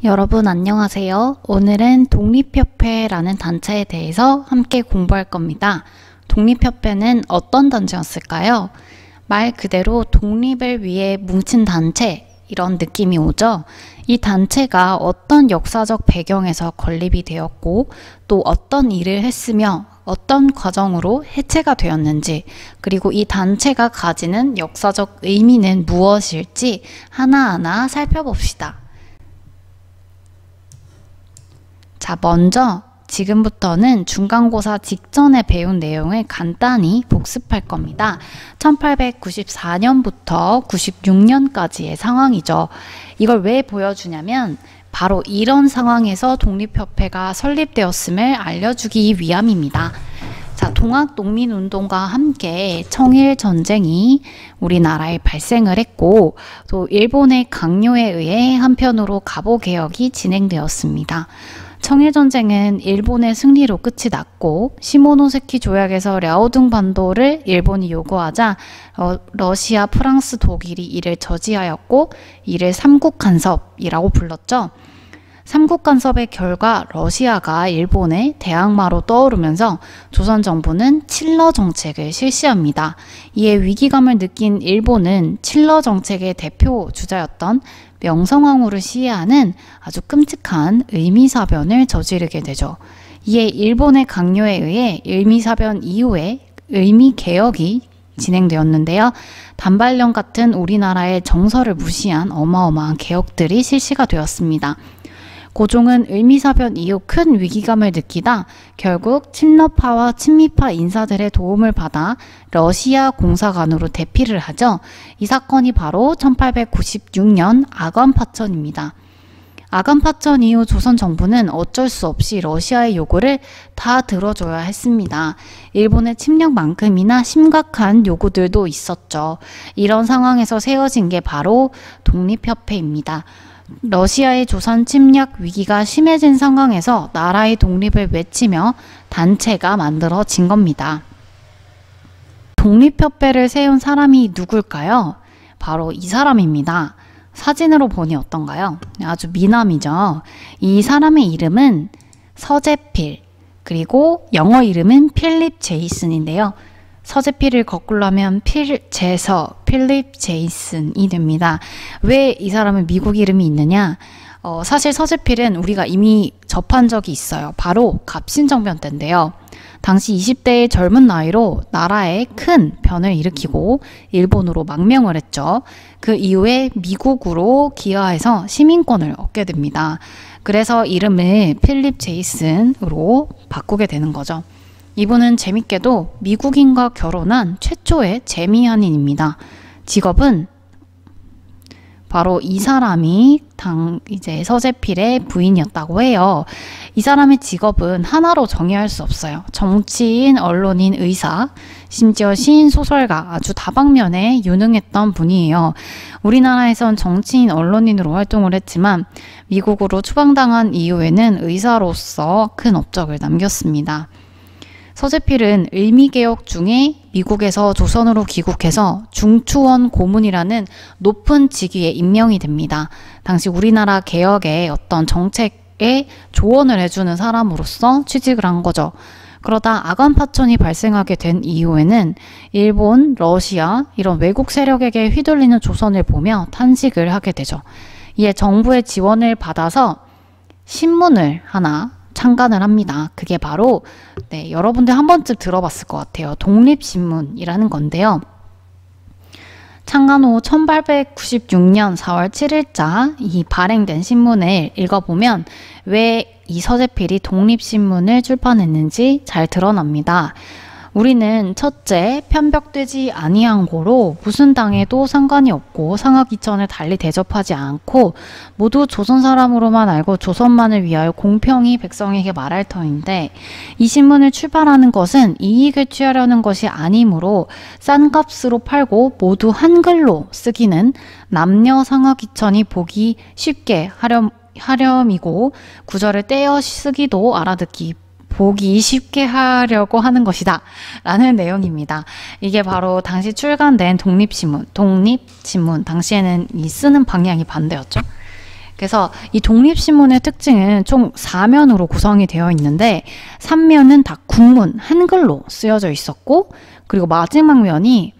여러분 안녕하세요. 오늘은 독립협회라는 단체에 대해서 함께 공부할 겁니다. 독립협회는 어떤 단체였을까요? 말 그대로 독립을 위해 뭉친 단체, 이런 느낌이 오죠? 이 단체가 어떤 역사적 배경에서 건립이 되었고 또 어떤 일을 했으며 어떤 과정으로 해체가 되었는지, 그리고 이 단체가 가지는 역사적 의미는 무엇일지 하나하나 살펴봅시다. 자, 먼저 지금부터는 중간고사 직전에 배운 내용을 간단히 복습할 겁니다. 1894년부터 96년까지의 상황이죠. 이걸 왜 보여주냐면 바로 이런 상황에서 독립협회가 설립되었음을 알려주기 위함입니다. 자, 동학농민운동과 함께 청일전쟁이 우리나라에 발생을 했고 또 일본의 강요에 의해 한편으로 갑오개혁이 진행되었습니다. 청일전쟁은 일본의 승리로 끝이 났고 시모노세키 조약에서 랴오둥 반도를 일본이 요구하자 러시아, 프랑스, 독일이 이를 저지하였고 이를 삼국간섭이라고 불렀죠. 삼국간섭의 결과 러시아가 일본의 대항마로 떠오르면서 조선 정부는 칠러 정책을 실시합니다. 이에 위기감을 느낀 일본은 칠러 정책의 대표 주자였던 명성황후를 시해하는 아주 끔찍한 의미사변을 저지르게 되죠. 이에 일본의 강요에 의해 의미사변 이후에 의미개혁이 진행되었는데요. 단발령 같은 우리나라의 정서를 무시한 어마어마한 개혁들이 실시가 되었습니다. 고종은 의미사변 이후 큰 위기감을 느끼다 결국 친러파와 친미파 인사들의 도움을 받아 러시아 공사관으로 대피를 하죠. 이 사건이 바로 1896년 아관파천입니다. 아관파천 이후 조선 정부는 어쩔 수 없이 러시아의 요구를 다 들어줘야 했습니다. 일본의 침략만큼이나 심각한 요구들도 있었죠. 이런 상황에서 세워진 게 바로 독립협회입니다. 러시아의 조선 침략 위기가 심해진 상황에서 나라의 독립을 외치며 단체가 만들어진 겁니다. 독립협회를 세운 사람이 누굴까요? 바로 이 사람입니다. 사진으로 보니 어떤가요? 아주 미남이죠. 이 사람의 이름은 서재필, 그리고 영어 이름은 필립 제이슨인데요. 서재필을 거꾸로 하면 필립 제이슨이 됩니다. 왜 이 사람은 미국 이름이 있느냐? 사실 서재필은 우리가 이미 접한 적이 있어요. 바로 갑신정변 때인데요. 당시 20대의 젊은 나이로 나라에 큰 변을 일으키고 일본으로 망명을 했죠. 그 이후에 미국으로 기하해서 시민권을 얻게 됩니다. 그래서 이름을 필립 제이슨으로 바꾸게 되는 거죠. 이분은 재밌게도 미국인과 결혼한 최초의 재미한인입니다. 직업은 바로 이 사람이 이제 서재필의 부인이었다고 해요. 이 사람의 직업은 하나로 정의할 수 없어요. 정치인, 언론인, 의사, 심지어 시인, 소설가, 아주 다방면에 유능했던 분이에요. 우리나라에선 정치인, 언론인으로 활동을 했지만 미국으로 추방당한 이후에는 의사로서 큰 업적을 남겼습니다. 서재필은 의미개혁 중에 미국에서 조선으로 귀국해서 중추원 고문이라는 높은 직위에 임명이 됩니다. 당시 우리나라 개혁의 어떤 정책에 조언을 해주는 사람으로서 취직을 한 거죠. 그러다 아관파천이 발생하게 된 이후에는 일본, 러시아 이런 외국 세력에게 휘둘리는 조선을 보며 탄식을 하게 되죠. 이에 정부의 지원을 받아서 신문을 하나 창간을 합니다. 그게 바로 여러분들 한 번쯤 들어봤을 것 같아요. 독립신문이라는 건데요. 창간 후 1896년 4월 7일자 이 발행된 신문을 읽어보면 왜 이 서재필이 독립신문을 출판했는지 잘 드러납니다. 우리는 첫째, 편벽되지 아니한 고로 무슨 당에도 상관이 없고 상하기천을 달리 대접하지 않고 모두 조선 사람으로만 알고 조선만을 위하여 공평히 백성에게 말할 터인데 이 신문을 출판하는 것은 이익을 취하려는 것이 아니므로 싼 값으로 팔고 모두 한글로 쓰기는 남녀 상하기천이 보기 쉽게 하렴이고 구절을 떼어 쓰기도 알아듣기 보기 쉽게 하려고 하는 것이다 라는 내용입니다. 이게 바로 당시 출간된 독립신문 당시에는 이 쓰는 방향이 반대였죠. 그래서 이 독립신문의 특징은 총 4면으로 구성이 되어 있는데 3면은 다 국문, 한글로 쓰여져 있었고 그리고 마지막 면이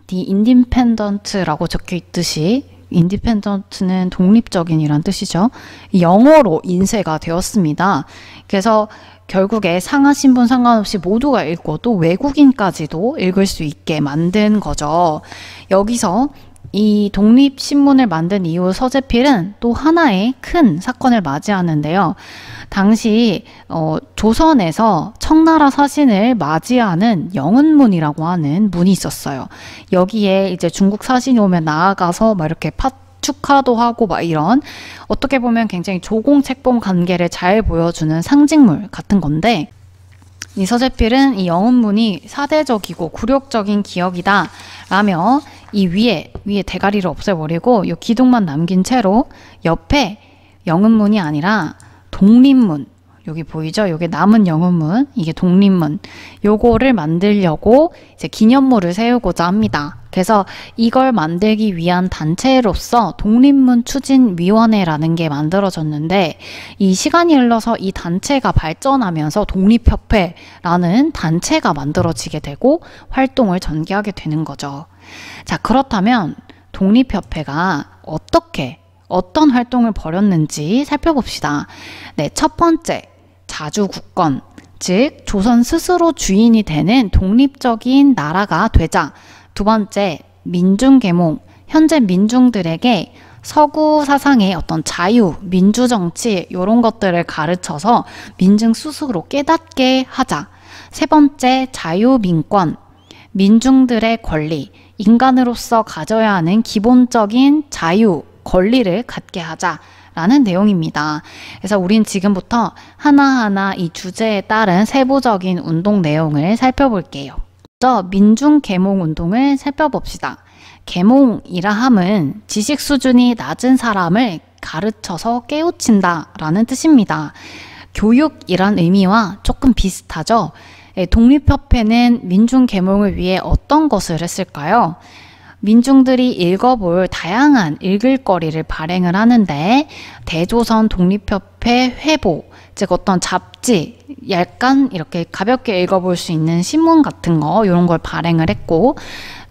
The Independent라고 적혀 있듯이 Independent는 독립적인이란 뜻이죠. 영어로 인쇄가 되었습니다. 그래서 결국에 상하신분 상관없이 모두가 읽고 또 외국인까지도 읽을 수 있게 만든 거죠. 여기서 이 독립신문을 만든 이후 서재필은 또 하나의 큰 사건을 맞이하는데요. 당시 조선에서 청나라 사신을 맞이하는 영은문이라고 하는 문이 있었어요. 여기에 이제 중국 사신이 오면 나아가서 막 이렇게 축하도 하고 막 이런 어떻게 보면 굉장히 조공책봉 관계를 잘 보여주는 상징물 같은 건데 이 서재필은 이 영은문이 사대적이고 굴욕적인 기억이다 라며 이 위에 대가리를 없애버리고 이 기둥만 남긴 채로 옆에 영은문이 아니라 독립문, 여기 보이죠? 여기 남은 영은문, 이게 독립문, 요거를 만들려고 이제 기념물을 세우고자 합니다. 그래서 이걸 만들기 위한 단체로서 독립문추진위원회라는 게 만들어졌는데 이 시간이 흘러서 이 단체가 발전하면서 독립협회라는 단체가 만들어지게 되고 활동을 전개하게 되는 거죠. 자, 그렇다면 독립협회가 어떤 활동을 벌였는지 살펴봅시다. 네, 첫 번째, 자주국권, 즉 조선 스스로 주인이 되는 독립적인 나라가 되자. 두 번째, 민중계몽, 현재 민중들에게 서구 사상의 어떤 자유, 민주정치 이런 것들을 가르쳐서 민중 스스로 깨닫게 하자. 세 번째, 자유민권, 민중들의 권리, 인간으로서 가져야 하는 기본적인 자유, 권리를 갖게 하자라는 내용입니다. 그래서 우린 지금부터 하나하나 이 주제에 따른 세부적인 운동 내용을 살펴볼게요. 먼저 민중계몽운동을 살펴봅시다. 계몽이라 함은 지식 수준이 낮은 사람을 가르쳐서 깨우친다 라는 뜻입니다. 교육이란 의미와 조금 비슷하죠. 독립협회는 민중계몽을 위해 어떤 것을 했을까요? 민중들이 읽어볼 다양한 읽을거리를 발행을 하는데 대조선 독립협회 회보, 즉 어떤 잡지, 약간 이렇게 가볍게 읽어볼 수 있는 신문 같은 거 이런 걸 발행을 했고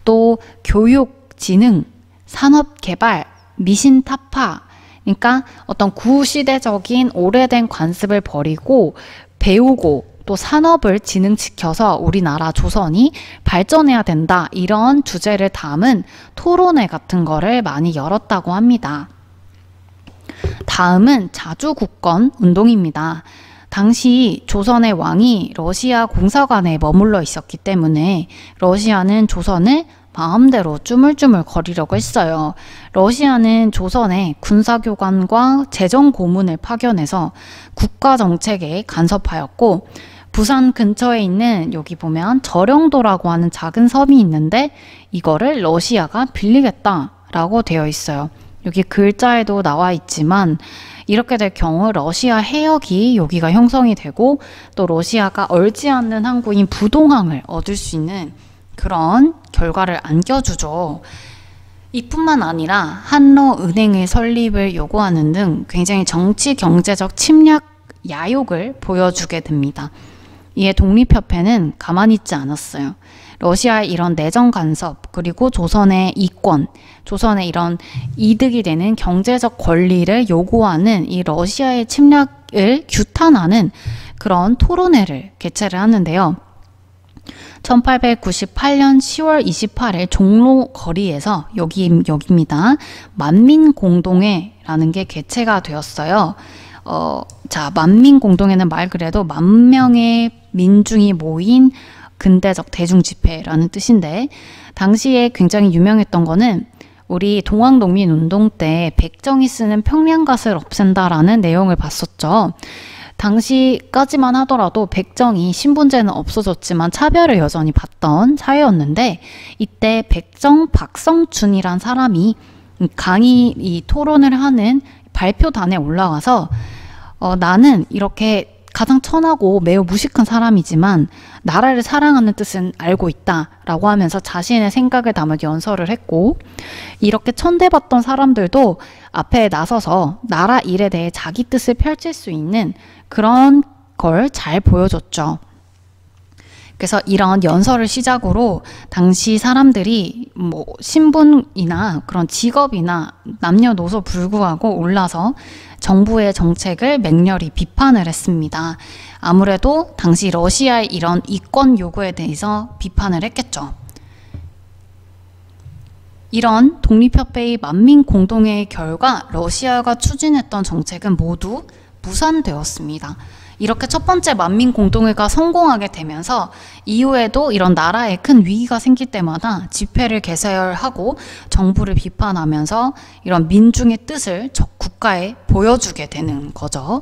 또 교육, 지능, 산업개발, 미신타파 그러니까 어떤 구시대적인 오래된 관습을 버리고 배우고 또 산업을 진흥시켜서 우리나라 조선이 발전해야 된다 이런 주제를 담은 토론회 같은 거를 많이 열었다고 합니다. 다음은 자주국권 운동입니다. 당시 조선의 왕이 러시아 공사관에 머물러 있었기 때문에 러시아는 조선을 마음대로 쭈물쭈물 거리려고 했어요. 러시아는 조선의 군사교관과 재정고문을 파견해서 국가정책에 간섭하였고 부산 근처에 있는 여기 보면 저령도라고 하는 작은 섬이 있는데 이거를 러시아가 빌리겠다라고 되어 있어요. 여기 글자에도 나와 있지만 이렇게 될 경우 러시아 해역이 여기가 형성이 되고 또 러시아가 얼지 않는 항구인 부동항을 얻을 수 있는 그런 결과를 안겨주죠. 이뿐만 아니라 한러은행의 설립을 요구하는 등 굉장히 정치 경제적 침략 야욕을 보여주게 됩니다. 이에 독립협회는 가만히 있지 않았어요. 러시아의 이런 내정 간섭 그리고 조선의 이권, 조선의 이런 이득이 되는 경제적 권리를 요구하는 이 러시아의 침략을 규탄하는 그런 토론회를 개최를 하는데요. 1898년 10월 28일 종로 거리에서 여기입니다. 만민공동회라는 게 개최가 되었어요. 자, 만민공동회는 말 그대로 만 명의 민중이 모인 근대적 대중집회라는 뜻인데 당시에 굉장히 유명했던 거는 우리 동학농민운동 때 백정이 쓰는 평량갓을 없앤다라는 내용을 봤었죠. 당시까지만 하더라도 백정이 신분제는 없어졌지만 차별을 여전히 받던 사회였는데 이때 백정 박성춘이란 사람이 이 토론을 하는 발표단에 올라가서 나는 이렇게 가장 천하고 매우 무식한 사람이지만 나라를 사랑하는 뜻은 알고 있다라고 하면서 자신의 생각을 담은 연설을 했고, 이렇게 천대받던 사람들도 앞에 나서서 나라 일에 대해 자기 뜻을 펼칠 수 있는 그런 걸 잘 보여줬죠. 그래서 이런 연설을 시작으로 당시 사람들이 뭐 신분이나 그런 직업이나 남녀노소 불구하고 올라서 정부의 정책을 맹렬히 비판을 했습니다. 아무래도 당시 러시아의 이런 이권 요구에 대해서 비판을 했겠죠. 이런 독립협회의 만민공동회의 결과 러시아가 추진했던 정책은 모두 무산되었습니다. 이렇게 첫 번째 만민공동회가 성공하게 되면서 이후에도 이런 나라에 큰 위기가 생길 때마다 집회를 개설하고 정부를 비판하면서 이런 민중의 뜻을 국가에 보여주게 되는 거죠.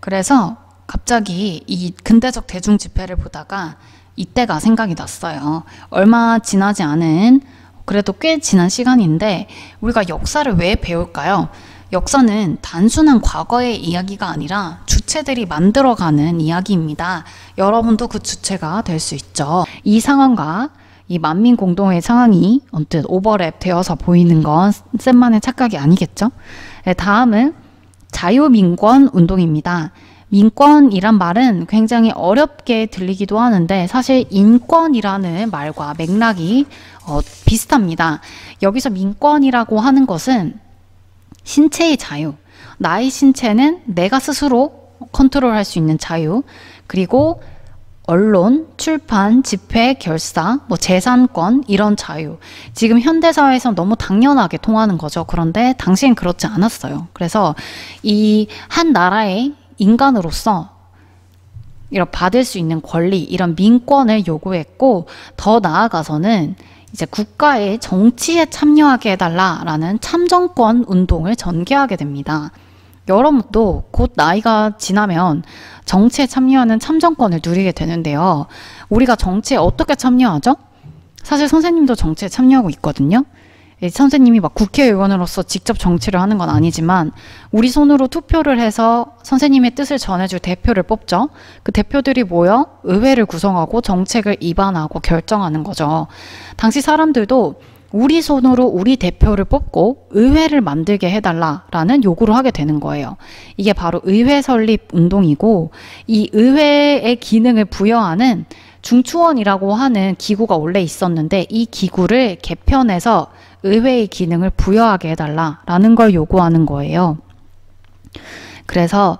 그래서 갑자기 이 근대적 대중 집회를 보다가 이때가 생각이 났어요. 얼마 지나지 않은, 그래도 꽤 지난 시간인데 우리가 역사를 왜 배울까요? 역사는 단순한 과거의 이야기가 아니라 주체들이 만들어가는 이야기입니다. 여러분도 그 주체가 될 수 있죠. 이 상황과 이 만민공동회의 상황이 언뜻 오버랩 되어서 보이는 건 쌤만의 착각이 아니겠죠? 네, 다음은 자유민권 운동입니다. 민권이란 말은 굉장히 어렵게 들리기도 하는데 사실 인권이라는 말과 맥락이 비슷합니다. 여기서 민권이라고 하는 것은 신체의 자유, 나의 신체는 내가 스스로 컨트롤할 수 있는 자유, 그리고 언론, 출판, 집회, 결사, 뭐 재산권 이런 자유. 지금 현대사회에서 너무 당연하게 통하는 거죠. 그런데 당시엔 그렇지 않았어요. 그래서 이 한 나라의 인간으로서 이런 받을 수 있는 권리, 이런 민권을 요구했고, 더 나아가서는 이제 국가의 정치에 참여하게 해달라라는 참정권 운동을 전개하게 됩니다. 여러분도 곧 나이가 지나면 정치에 참여하는 참정권을 누리게 되는데요. 우리가 정치에 어떻게 참여하죠? 사실 선생님도 정치에 참여하고 있거든요. 선생님이 막 국회의원으로서 직접 정치를 하는 건 아니지만 우리 손으로 투표를 해서 선생님의 뜻을 전해줄 대표를 뽑죠. 그 대표들이 모여 의회를 구성하고 정책을 입안하고 결정하는 거죠. 당시 사람들도 우리 손으로 우리 대표를 뽑고 의회를 만들게 해달라라는 요구를 하게 되는 거예요. 이게 바로 의회 설립 운동이고, 이 의회의 기능을 부여하는 중추원이라고 하는 기구가 원래 있었는데 이 기구를 개편해서 의회의 기능을 부여하게 해달라라는 걸 요구하는 거예요. 그래서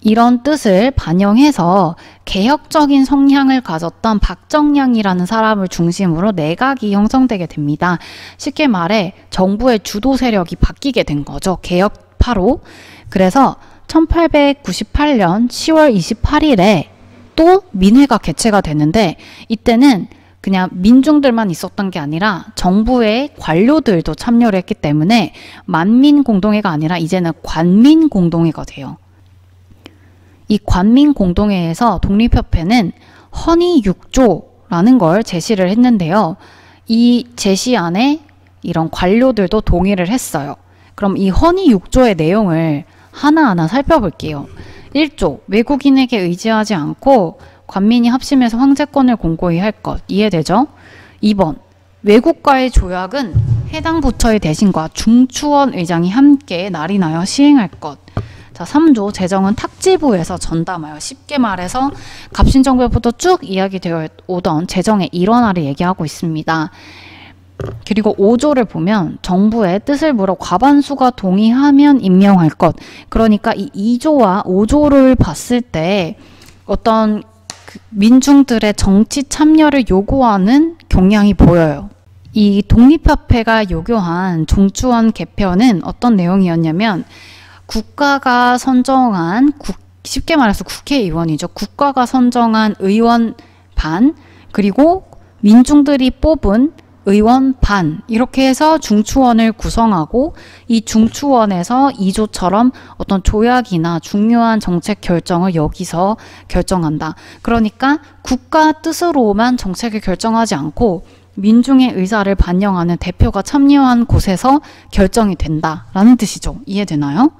이런 뜻을 반영해서 개혁적인 성향을 가졌던 박정량이라는 사람을 중심으로 내각이 형성되게 됩니다. 쉽게 말해 정부의 주도 세력이 바뀌게 된 거죠. 개혁파로. 그래서 1898년 10월 28일에 또 민회가 개최가 되는데, 이때는 그냥 민중들만 있었던 게 아니라 정부의 관료들도 참여를 했기 때문에 만민공동회가 아니라 이제는 관민공동회가 돼요. 이 관민공동회에서 독립협회는 헌의 6조라는 걸 제시를 했는데요. 이 제시안에 이런 관료들도 동의를 했어요. 그럼 이 헌의 6조의 내용을 하나하나 살펴볼게요. 1조, 외국인에게 의지하지 않고 관민이 합심해서 황제권을 공고히 할 것. 이해되죠? 2번, 외국과의 조약은 해당 부처의 대신과 중추원 의장이 함께 날인하여 시행할 것. 자, 3조, 재정은 탁지부에서 전담하여. 쉽게 말해서 갑신정부부터 쭉 이야기되어 오던 재정의 일원화를 얘기하고 있습니다. 그리고 5조를 보면 정부의 뜻을 물어 과반수가 동의하면 임명할 것. 그러니까 이 2조와 5조를 봤을 때 어떤 민중들의 정치 참여를 요구하는 경향이 보여요. 이 독립협회가 요구한 중추원 개편은 어떤 내용이었냐면, 국가가 선정한, 쉽게 말해서 국회의원이죠. 국가가 선정한 의원 반, 그리고 민중들이 뽑은 의원 반, 이렇게 해서 중추원을 구성하고, 이 중추원에서 2조처럼 어떤 조약이나 중요한 정책 결정을 여기서 결정한다. 그러니까 국가 뜻으로만 정책을 결정하지 않고 민중의 의사를 반영하는 대표가 참여한 곳에서 결정이 된다라는 뜻이죠. 이해되나요?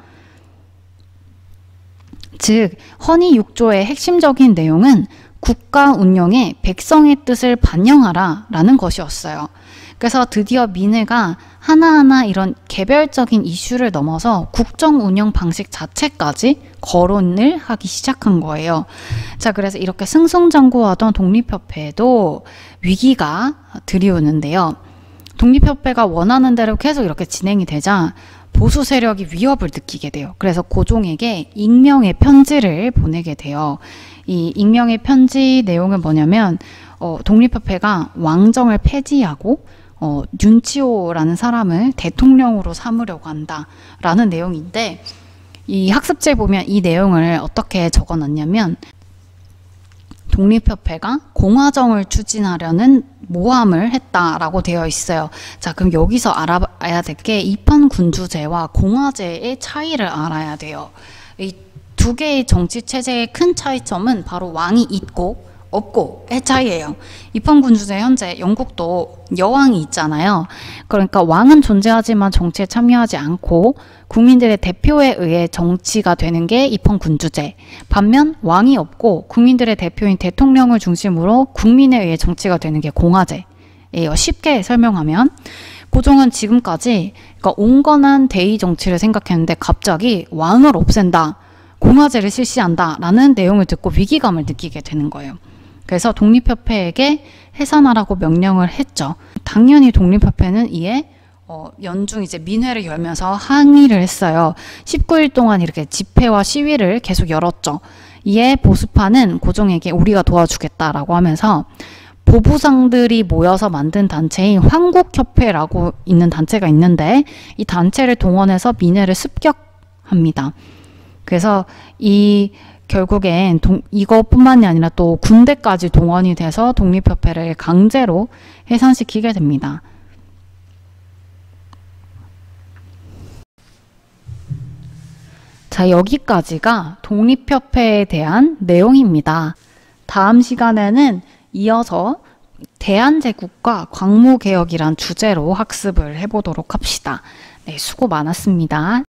즉 헌의 6조의 핵심적인 내용은 국가 운영에 백성의 뜻을 반영하라 라는 것이었어요. 그래서 드디어 민회가 하나하나 이런 개별적인 이슈를 넘어서 국정 운영 방식 자체까지 거론을 하기 시작한 거예요. 자, 그래서 이렇게 승승장구하던 독립협회에도 위기가 들이오는데요. 독립협회가 원하는 대로 계속 이렇게 진행이 되자 보수 세력이 위협을 느끼게 돼요. 그래서 고종에게 익명의 편지를 보내게 돼요. 이 익명의 편지 내용은 뭐냐면 독립협회가 왕정을 폐지하고 윤치호라는 사람을 대통령으로 삼으려고 한다라는 내용인데, 이 학습지에 보면 이 내용을 어떻게 적어놨냐면 독립협회가 공화정을 추진하려는 모함을 했다라고 되어 있어요. 자, 그럼 여기서 알아야 될 게 입헌군주제와 공화제의 차이를 알아야 돼요. 이 두 개의 정치 체제의 큰 차이점은 바로 왕이 있고 없고의 차이예요. 입헌군주제 현재 영국도 여왕이 있잖아요. 그러니까 왕은 존재하지만 정치에 참여하지 않고 국민들의 대표에 의해 정치가 되는 게 입헌군주제. 반면 왕이 없고 국민들의 대표인 대통령을 중심으로 국민에 의해 정치가 되는 게 공화제예요. 쉽게 설명하면 고종은 지금까지 그러니까 온건한 대의 정치를 생각했는데 갑자기 왕을 없앤다, 공화제를 실시한다 라는 내용을 듣고 위기감을 느끼게 되는 거예요. 그래서 독립협회에게 해산하라고 명령을 했죠. 당연히 독립협회는 이에 연중 이제 민회를 열면서 항의를 했어요. 19일 동안 이렇게 집회와 시위를 계속 열었죠. 이에 보수파는 고종에게 우리가 도와주겠다라고 하면서 보부상들이 모여서 만든 단체인 황국협회라고 있는 단체가 있는데 이 단체를 동원해서 민회를 습격합니다. 그래서 결국엔 이것뿐만이 아니라 또 군대까지 동원이 돼서 독립협회를 강제로 해산시키게 됩니다. 자, 여기까지가 독립협회에 대한 내용입니다. 다음 시간에는 이어서 대한제국과 광무개혁이란 주제로 학습을 해보도록 합시다. 네, 수고 많았습니다.